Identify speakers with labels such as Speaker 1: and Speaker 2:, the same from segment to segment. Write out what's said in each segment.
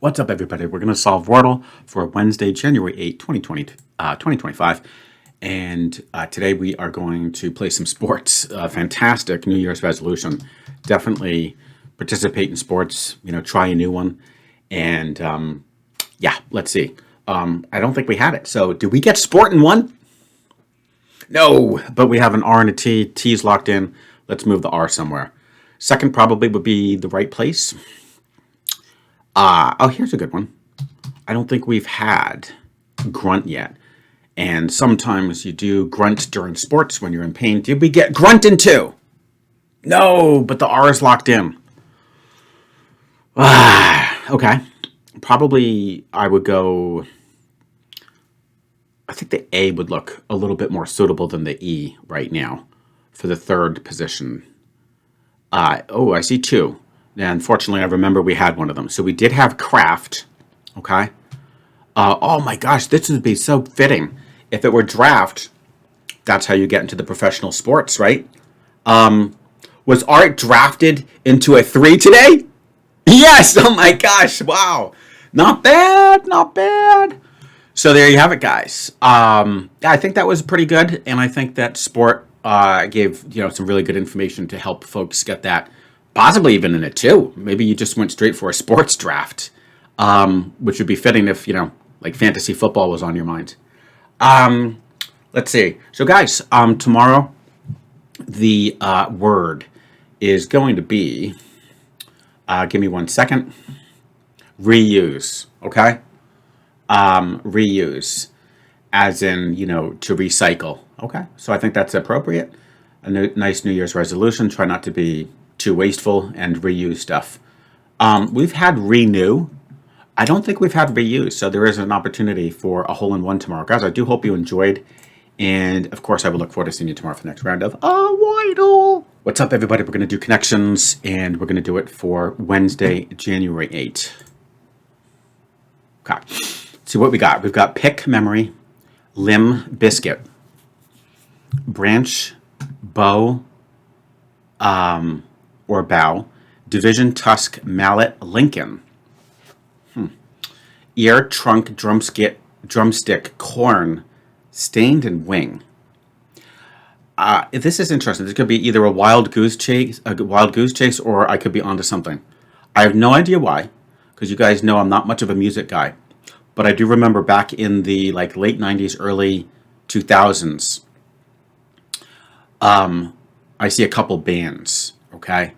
Speaker 1: What's up, everybody? We're going to solve Wordle for Wednesday, January 8, 2025. And today we are going to play some sports. Fantastic New Year's resolution. Definitely participate in sports, try a new one. And yeah, let's see. I don't think we had it. So did we get sport in one? No, but we have an R and a T. T's locked in. Let's move the R somewhere. Second probably would be the right place. Oh, here's a good one. I don't think we've had grunt yet. And sometimes you do grunt during sports when you're in pain. Did we get grunt in two? No, but the R is locked in. Okay. Probably I would go... I think the A would look a little bit more suitable than the E right now for the third position. Oh, I see two. And unfortunately, I remember we had one of them. So we did have craft, okay? Oh my gosh, this would be so fitting. If it were draft, that's how you get into the professional sports, right? Was art drafted into a 3 today? Yes! Oh my gosh, wow. Not bad, not bad. So there you have it, guys. Yeah, I think that was pretty good. And I think that sport gave some really good information to help folks get that. Possibly even in a 2. Maybe you just went straight for a sports draft, which would be fitting if, like fantasy football was on your mind. Let's see. So, guys, tomorrow the word is going to be, give me 1 second, reuse, okay? Reuse, as in, to recycle, okay? So I think that's appropriate. A nice New Year's resolution. Try not to be too wasteful and reuse stuff. We've had renew. I don't think we've had reuse, so there is an opportunity for a hole-in-one tomorrow. Guys, I do hope you enjoyed, and of course I will look forward to seeing you tomorrow for the next round of Wordle. What's up, everybody? We're going to do connections, and we're going to do it for Wednesday, January 8th. Okay, let's see what we got. We've got pick, memory, limb, biscuit, branch, bow, or bow, division, tusk, mallet, Lincoln. Ear, trunk, drumstick, corn, stained, and wing. This is interesting. This could be either a wild goose chase, or I could be onto something. I have no idea why, because you guys know I'm not much of a music guy, but I do remember back in the late 90s, early 2000s. I see a couple bands. Okay.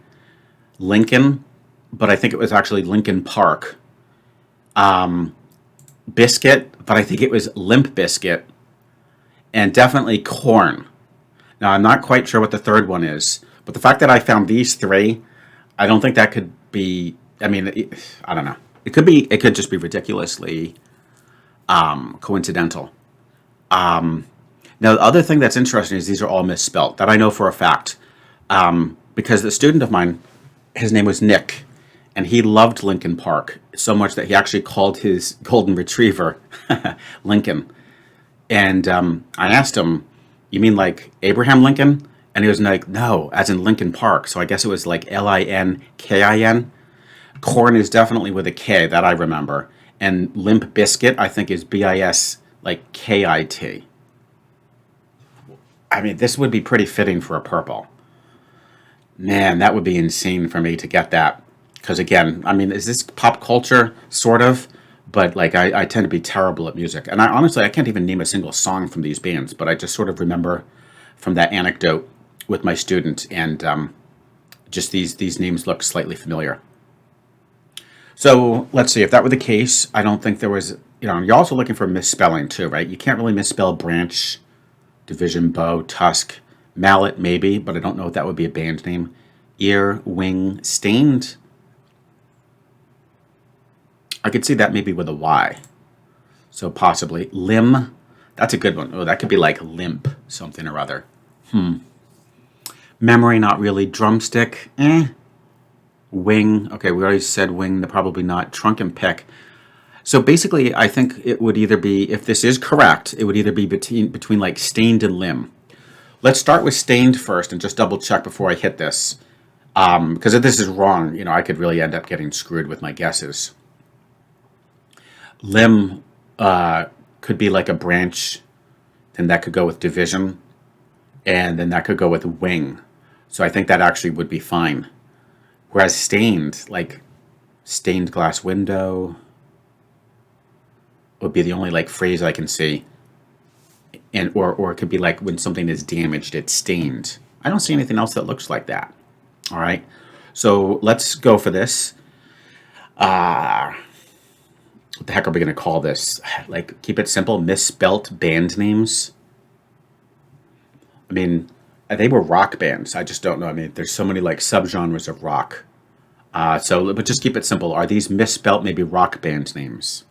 Speaker 1: Lincoln, but I think it was actually Lincoln Park. Biscuit, but I think it was Limp Biscuit. And definitely Corn. Now, I'm not quite sure what the third one is, but the fact that I found these 3, I don't think that could be, I don't know. It could just be ridiculously coincidental. Now, the other thing that's interesting is these are all misspelled. That I know for a fact. Because the student of mine, his name was Nick, and he loved Lincoln Park so much that he actually called his golden retriever Lincoln. And I asked him, you mean like Abraham Lincoln? And he was like, no, as in Lincoln Park. So I guess it was like Linkin. Corn is definitely with a K, that I remember. And Limp Biscuit, I think, is BIS, like KIT. This would be pretty fitting for a purple. Man, that would be insane for me to get that. Because again, is this pop culture? Sort of. But I tend to be terrible at music. And I can't even name a single song from these bands. But I just sort of remember from that anecdote with my student. And just these names look slightly familiar. So let's see. If that were the case, I don't think there was... you're also looking for misspelling too, right? You can't really misspell branch, division, bow, tusk... Mallet, maybe, but I don't know if that would be a band name. Ear, wing, stained. I could see that maybe with a Y. So possibly. Limb. That's a good one. Oh, that could be like limp, something or other. Memory, not really. Drumstick, Wing. Okay, we already said wing, probably not. Trunk and pick. So basically, I think it would either be, if this is correct, it would either be between like stained and limb. Let's start with stained first and just double check before I hit this. Because if this is wrong, I could really end up getting screwed with my guesses. Limb could be like a branch, then that could go with division, and then that could go with wing. So I think that actually would be fine. Whereas stained, like stained glass window, would be the only like phrase I can see. And or it could be like when something is damaged, it's stained. I don't see anything else that looks like that. All right. So let's go for this. What the heck are we going to call this? Like, keep it simple. Misspelt band names. I mean, they were rock bands. I just don't know. I mean, there's so many like subgenres of rock. But just keep it simple. Are these misspelt maybe rock band names?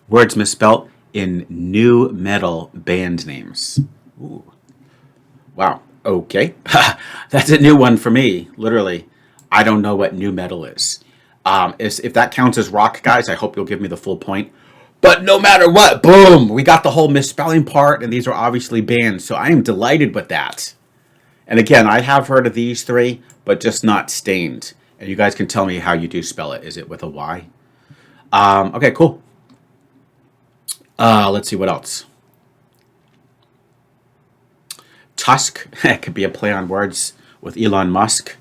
Speaker 1: Words misspelt in new metal band names. Ooh. Wow. Okay. That's a new one for me. Literally. I don't know what new metal is. If that counts as rock, guys, I hope you'll give me the full point. But no matter what, boom, we got the whole misspelling part, and these are obviously bands, so I am delighted with that. And again, I have heard of these three, but just not stained. And you guys can tell me how you do spell it. Is it with a Y? Okay, cool. Let's see what else. Tusk. It could be a play on words with Elon Musk.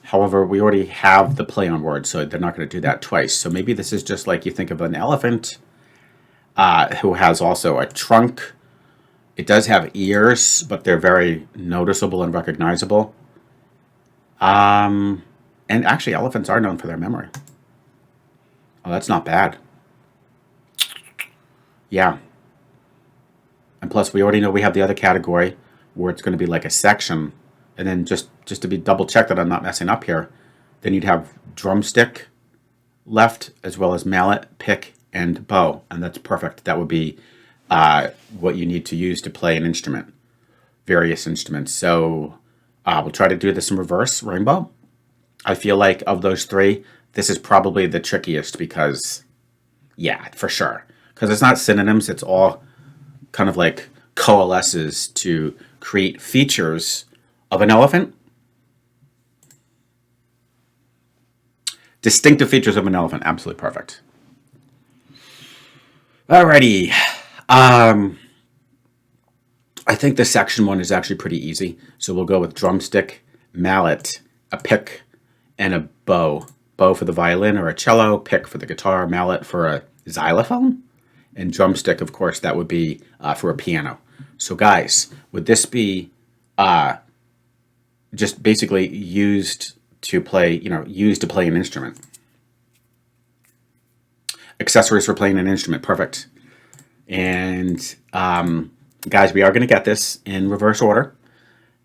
Speaker 1: However, we already have the play on words, so they're not going to do that twice. So maybe this is just like you think of an elephant who has also a trunk. It does have ears, but they're very noticeable and recognizable. And actually, elephants are known for their memory. Oh, that's not bad. Yeah. And plus, we already know we have the other category where it's going to be like a section. And then just to be double checked that I'm not messing up here, then you'd have drumstick left, as well as mallet, pick, and bow. And that's perfect. That would be what you need to use to play an instrument, various instruments. So we'll try to do this in reverse, rainbow. I feel like of those three, this is probably the trickiest because, yeah, for sure. Because it's not synonyms, it's all kind of like coalesces to create features of an elephant. Distinctive features of an elephant. Absolutely perfect. Alrighty. I think the section one is actually pretty easy. So we'll go with drumstick, mallet, a pick, and a bow. Bow for the violin or a cello, pick for the guitar, mallet for a xylophone, and drumstick, of course, that would be for a piano. So guys, would this be just basically used to play an instrument? Accessories for playing an instrument, perfect. And guys, we are going to get this in reverse order.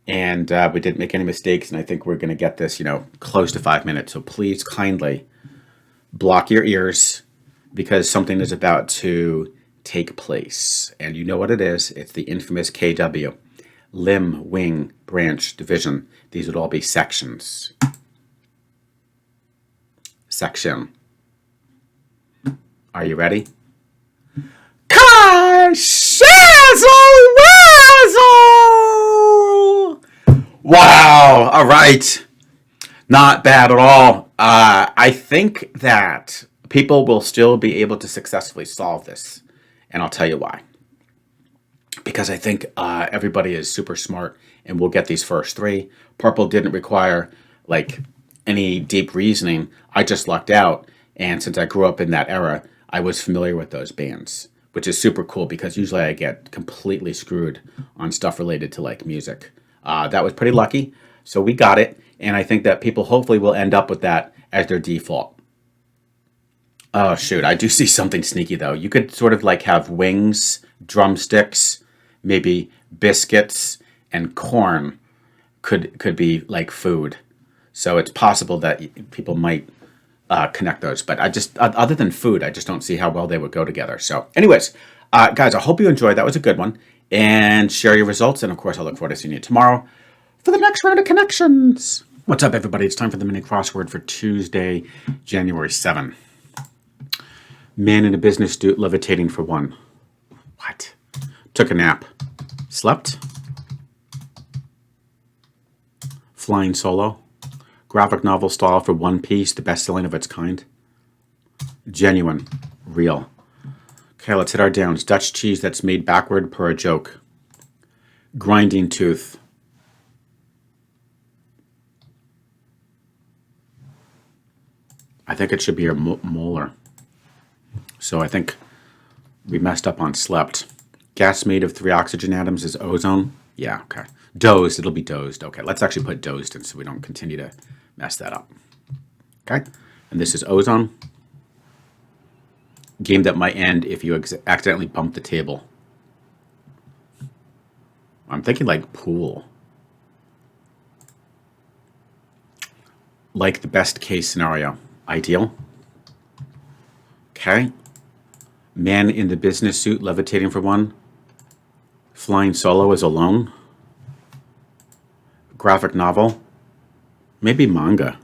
Speaker 1: And we didn't make any mistakes, and I think we're going to get this, close to 5 minutes. So please kindly block your ears because something is about to take place. And you know what it is. It's the infamous KW. Limb, wing, branch, division. These would all be sections. Section. Are you ready? Wow. All right. Not bad at all. I think that people will still be able to successfully solve this. And I'll tell you why. Because I think everybody is super smart and we'll get these first three. Purple didn't require like any deep reasoning. I just lucked out. And since I grew up in that era, I was familiar with those bands, which is super cool because usually I get completely screwed on stuff related to like music. That was pretty lucky. So we got it. And I think that people hopefully will end up with that as their default. Oh, shoot. I do see something sneaky, though. You could sort of like have wings, drumsticks, maybe biscuits, and corn could be like food. So it's possible that people might connect those. But other than food, I just don't see how well they would go together. So anyways, guys, I hope you enjoyed. That was a good one. And share your results. And of course, I look forward to seeing you tomorrow for the next round of connections. What's up, everybody? It's time for the mini crossword for Tuesday, January 7th. Man in a business suit levitating for one. What? Took a nap. Slept. Flying solo. Graphic novel style for One Piece, the best selling of its kind. Genuine. Real. Okay, let's hit our downs. Dutch cheese that's made backward per a joke. Grinding tooth. I think it should be a molar. So I think we messed up on slept. Gas made of 3 oxygen atoms is ozone. Yeah, okay. Dozed, it'll be dozed. Okay, let's actually put dozed in so we don't continue to mess that up. Okay, and this is ozone. Game that might end if you accidentally bump the table. I'm thinking like pool. Like the best case scenario. Ideal. Okay. Man in the business suit levitating for one. Flying solo is alone. Graphic novel. Maybe manga.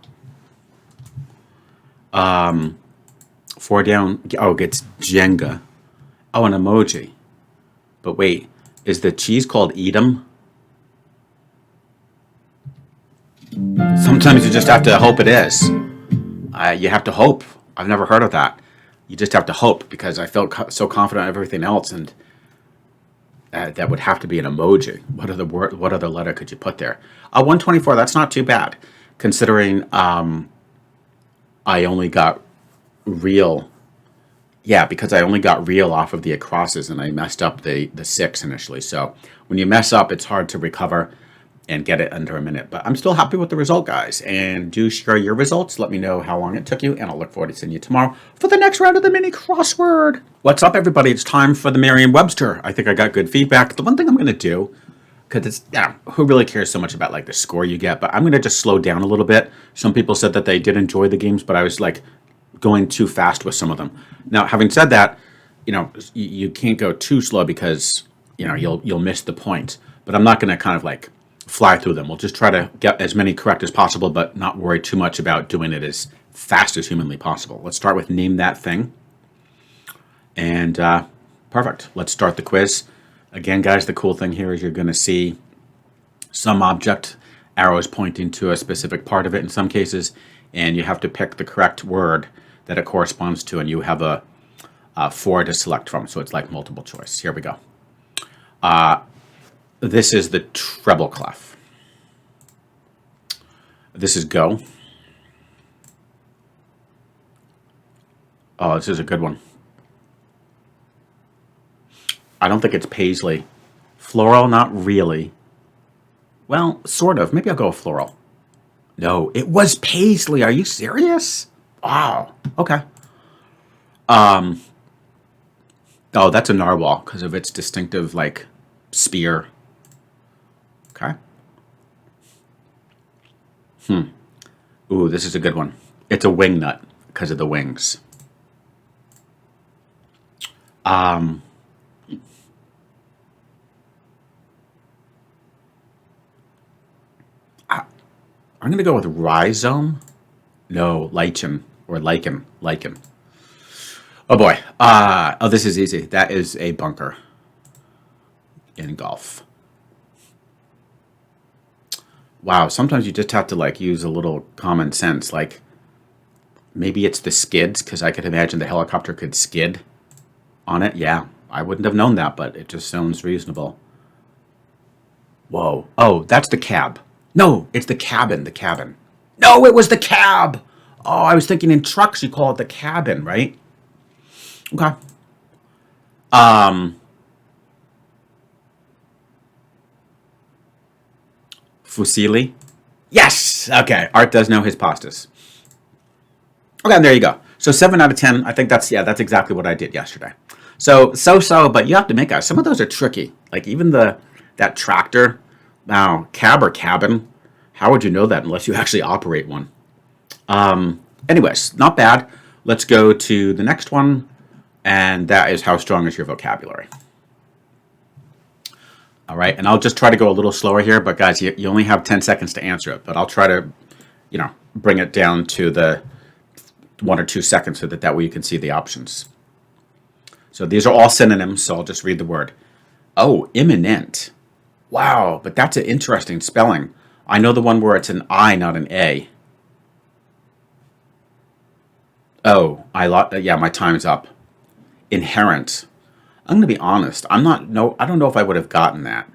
Speaker 1: 4 down. Oh, it gets Jenga. Oh, an emoji. But wait, is the cheese called Edam? Sometimes you just have to hope it is. You have to hope. I've never heard of that. You just have to hope because I felt so confident in everything else, and that would have to be an emoji. What other letter could you put there? 124. That's not too bad, considering I only got real. Yeah, because I only got real off of the acrosses, and I messed up the 6 initially. So when you mess up, it's hard to recover and get it under a minute. But I'm still happy with the result, guys. And do share your results. Let me know how long it took you, and I'll look forward to seeing you tomorrow for the next round of the mini crossword. What's up, everybody? It's time for the Merriam Webster. I think I got good feedback. The one thing I'm going to do, because it's, who really cares so much about like the score you get, but I'm going to just slow down a little bit. Some people said that they did enjoy the games, but I was like going too fast with some of them. Now, having said that, you can't go too slow because, you'll miss the point. But I'm not going to kind of like fly through them. We'll just try to get as many correct as possible, but not worry too much about doing it as fast as humanly possible. Let's start with name that thing. And perfect. Let's start the quiz. Again, guys, the cool thing here is you're going to see some object, arrows pointing to a specific part of it in some cases, and you have to pick the correct word that it corresponds to, and you have a 4 to select from, so it's like multiple choice. Here we go. This is the treble clef. This is go. Oh, this is a good one. I don't think it's paisley. Floral, not really. Well, sort of. Maybe I'll go floral. No, it was paisley. Are you serious? Wow. Okay. Oh, that's a narwhal because of its distinctive, like, spear. Okay. Ooh, this is a good one. It's a wing nut because of the wings. I'm going to go with rhizome. No, lichen or lichen. Oh boy. Oh, this is easy. That is a bunker in golf. Wow, sometimes you just have to like use a little common sense. Like maybe it's the skids, because I could imagine the helicopter could skid on it. Yeah, I wouldn't have known that, but it just sounds reasonable. Whoa. Oh, that's the cab. No, it's the cabin. No, it was the cab. Oh, I was thinking in trucks you call it the cabin, right? Okay. Fusilli. Yes. Okay. Art does know his pastas. Okay, there you go. So 7 out of 10. I think that's exactly what I did yesterday. So, but you have to make out. Some of those are tricky. Like even that tractor. Now, cab or cabin. How would you know that unless you actually operate one? Anyways, not bad. Let's go to the next one. And that is how strong is your vocabulary. All right, and I'll just try to go a little slower here, but guys, you only have 10 seconds to answer it, but I'll try to, bring it down to the 1 or 2 seconds so that way you can see the options. So these are all synonyms, so I'll just read the word. Oh, imminent. Wow, but that's an interesting spelling. I know the one where it's an I, not an A. Oh, yeah, my time's up. Inherent. I'm going to be honest. I don't know if I would have gotten that.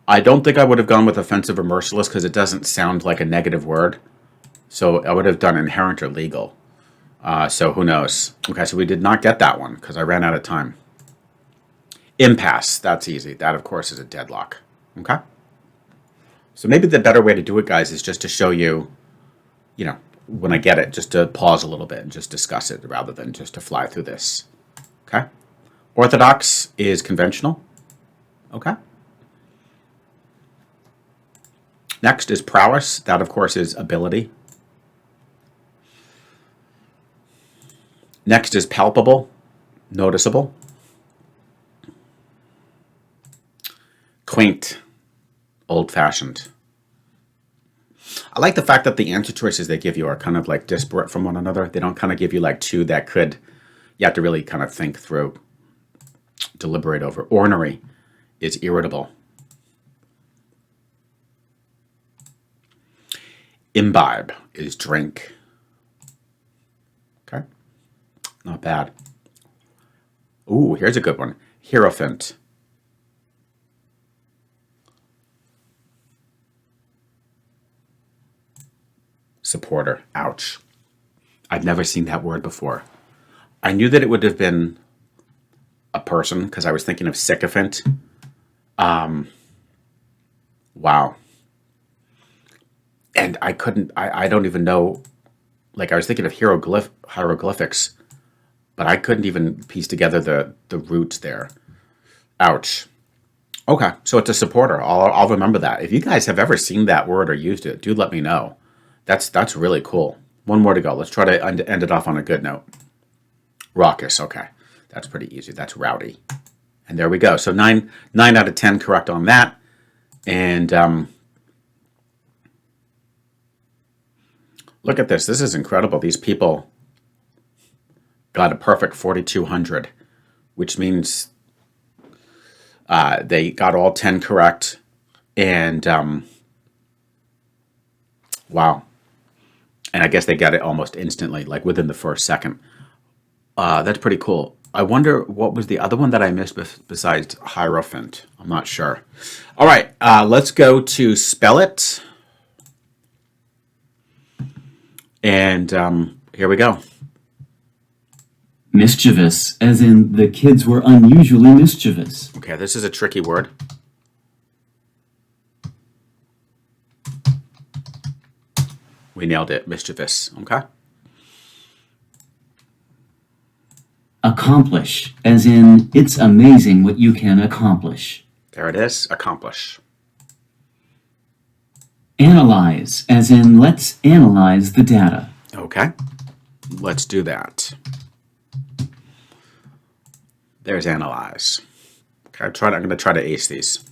Speaker 1: I don't think I would have gone with offensive or merciless because it doesn't sound like a negative word. So I would have done inherent or legal. So who knows? Okay, so we did not get that one because I ran out of time. Impasse. That's easy. That, of course, is a deadlock. Okay? So maybe the better way to do it, guys, is just to show you, when I get it, just to pause a little bit and just discuss it rather than just to fly through this. Okay? Orthodox is conventional. Okay? Next is prowess. That, of course, is ability. Next is palpable, noticeable. Quaint, old-fashioned. I like the fact that the answer choices they give you are kind of like disparate from one another. They don't kind of give you like two that you have to really kind of think through, deliberate over. Ornery is irritable. Imbibe is drink. Okay, not bad. Ooh, here's a good one. Hierophant. Supporter. Ouch. I'd never seen that word before. I knew that it would have been a person because I was thinking of sycophant. Wow. And I don't even know, like I was thinking of hieroglyphics, but I couldn't even piece together the roots there. Ouch. Okay, so it's a supporter. I'll remember that. If you guys have ever seen that word or used it, do let me know. That's really cool. One more to go. Let's try to end it off on a good note. Raucous. Okay, that's pretty easy. That's rowdy. And there we go. So 9 out of 10 correct on that. And look at this. This is incredible. These people got a perfect 4,200, which means they got all 10 correct. And wow. And I guess they got it almost instantly, like within the first second. That's pretty cool. I wonder what was the other one that I missed besides Hierophant. I'm not sure. All right, let's go to spell it. And here we go.
Speaker 2: Mischievous, as in the kids were unusually mischievous.
Speaker 1: Okay, this is a tricky word. We nailed it. Mischievous. Okay.
Speaker 2: Accomplish, as in it's amazing what you can accomplish.
Speaker 1: There it is. Accomplish.
Speaker 2: Analyze, as in let's analyze the data.
Speaker 1: Okay. Let's do that. There's analyze. Okay, I'm going to try to ace these.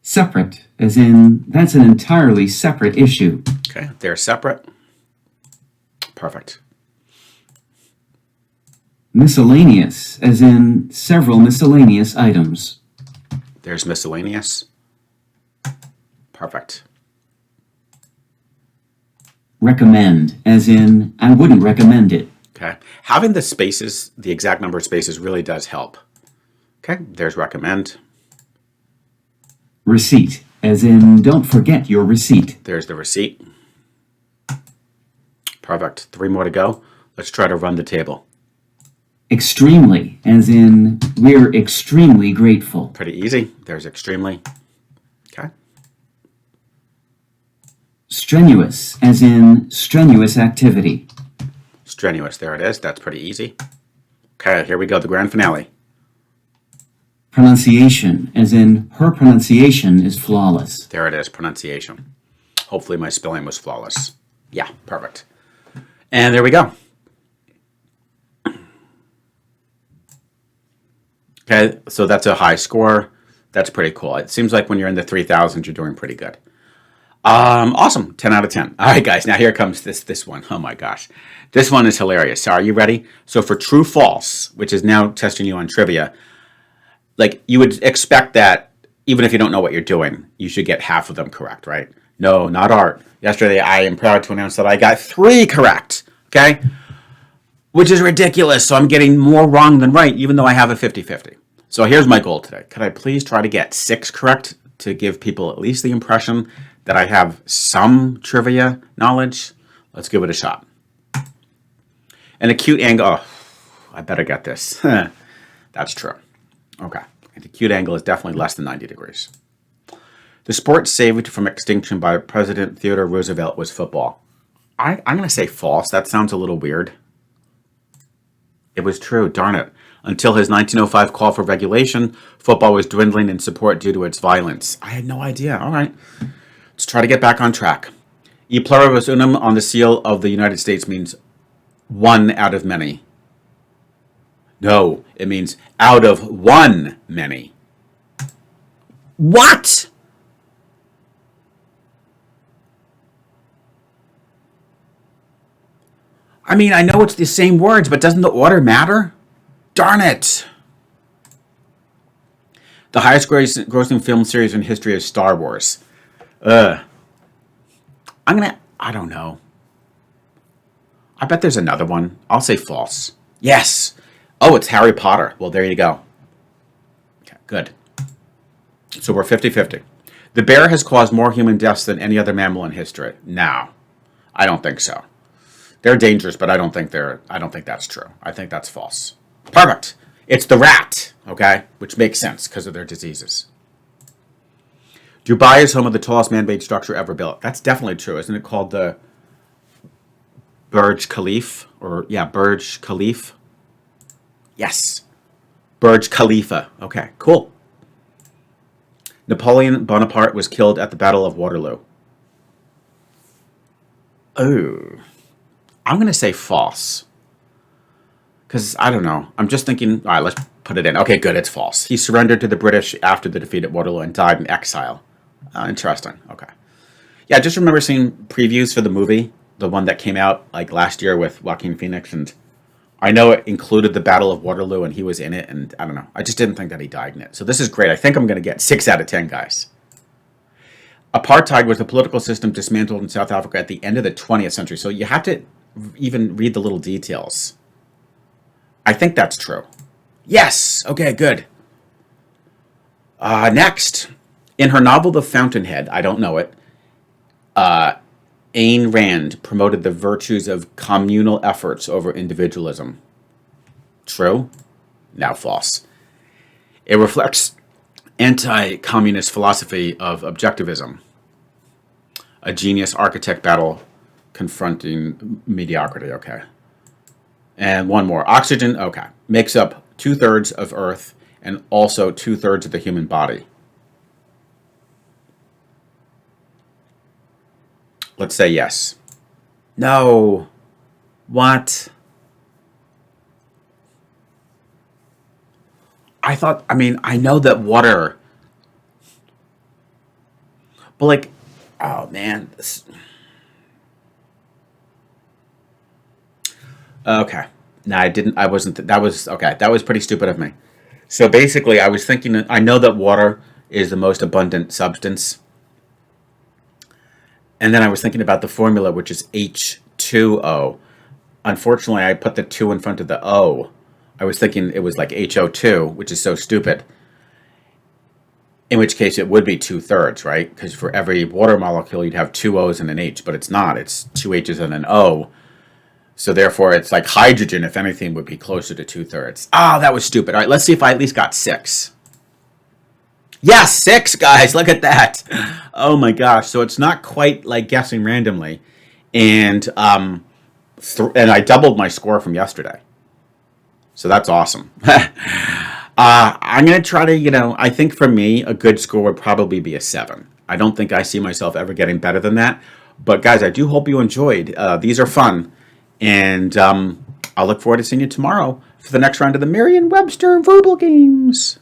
Speaker 2: Separate, as in that's an entirely separate issue.
Speaker 1: Okay, they're separate. Perfect.
Speaker 2: Miscellaneous, as in several miscellaneous items.
Speaker 1: There's miscellaneous. Perfect.
Speaker 2: Recommend, as in I wouldn't recommend it.
Speaker 1: Okay. Having the spaces, the exact number of spaces really does help. Okay, there's recommend.
Speaker 2: Receipt, as in don't forget your receipt.
Speaker 1: There's the receipt. Perfect. 3 more to go. Let's try to run the table.
Speaker 2: Extremely, as in we're extremely grateful.
Speaker 1: Pretty easy. There's extremely. Okay.
Speaker 2: Strenuous, as in strenuous activity.
Speaker 1: Strenuous. There it is. That's pretty easy. Okay, here we go. The grand finale.
Speaker 2: Pronunciation, as in her pronunciation is flawless.
Speaker 1: There it is. Pronunciation. Hopefully my spelling was flawless. Yeah, perfect. And there we go. Okay, so that's a high score. That's pretty cool. It seems like when you're in the 3,000s, you're doing pretty good. Awesome. 10 out of 10. All right, guys. Now here comes this one. Oh my gosh. This one is hilarious. So are you ready? So for true false, which is now testing you on trivia, like you would expect that even if you don't know what you're doing, you should get half of them correct, right? No, not art. Yesterday, I am proud to announce that I got 3 correct. Okay? Which is ridiculous. So I'm getting more wrong than right, even though I have a 50-50. So here's my goal today. Could I please try to get 6 correct to give people at least the impression that I have some trivia knowledge? Let's give it a shot. An acute angle. Oh, I better get this. That's true. Okay. An acute angle is definitely less than 90 degrees. The sport saved from extinction by President Theodore Roosevelt was football. I'm going to say false. That sounds a little weird. It was true. Darn it. Until his 1905 call for regulation, football was dwindling in support due to its violence. I had no idea. All right. Let's try to get back on track. E pluribus unum on the seal of the United States means one out of many. No, it means out of one many. What? I mean, I know it's the same words, but doesn't the order matter? Darn it. The highest grossing film series in history is Star Wars. I don't know. I bet there's another one. I'll say false. Yes. Oh, it's Harry Potter. Well, there you go. Okay, good. So we're 50-50. The bear has caused more human deaths than any other mammal in history. No, I don't think so. They're dangerous, but I don't think that's true. I think that's false. Perfect. It's the rat, okay? Which makes sense because of their diseases. Dubai is home of the tallest man-made structure ever built. That's definitely true. Isn't it called the Burj Khalifa? Burj Khalifa. Yes. Burj Khalifa. Okay, cool. Napoleon Bonaparte was killed at the Battle of Waterloo. Oh. I'm going to say false. Because, I don't know. I'm just thinking, all right, let's put it in. Okay, good, it's false. He surrendered to the British after the defeat at Waterloo and died in exile. Interesting. Okay. Yeah, I just remember seeing previews for the movie, the one that came out like last year with Joaquin Phoenix, and I know it included the Battle of Waterloo and he was in it, and I don't know. I just didn't think that he died in it. So this is great. I think I'm going to get 6 out of 10, guys. Apartheid was a political system dismantled in South Africa at the end of the 20th century. So you have to even read the little details. I think that's true. Yes. Okay, good. Next. In her novel, The Fountainhead, I don't know it, Ayn Rand promoted the virtues of communal efforts over individualism. True? Now false. It reflects anti-communist philosophy of objectivism. A genius architect battle confronting mediocrity. Okay. And one more. Oxygen, okay, makes up 2/3 of Earth and also 2/3 of the human body. Let's say yes. No. What? I know that water, but like, oh man. Okay. No, I wasn't, that was, okay, that was pretty stupid of me. So basically, I was thinking, I know that water is the most abundant substance. And then I was thinking about the formula, which is H2O. Unfortunately, I put the 2 in front of the O. I was thinking it was like HO2, which is so stupid. In which case, it would be 2/3, right? Because for every water molecule, you'd have 2 O's and an H, but it's not. It's 2 H's and an O. So therefore, it's like hydrogen, if anything, would be closer to 2/3. Ah, that was stupid. All right, let's see if I at least got 6. Yes, 6, guys. Look at that. Oh my gosh. So it's not quite like guessing randomly. And and I doubled my score from yesterday. So that's awesome. I'm going to try to, I think for me, a good score would probably be a 7. I don't think I see myself ever getting better than that. But guys, I do hope you enjoyed. These are fun. And I'll look forward to seeing you tomorrow for the next round of the Merriam Webster verbal games.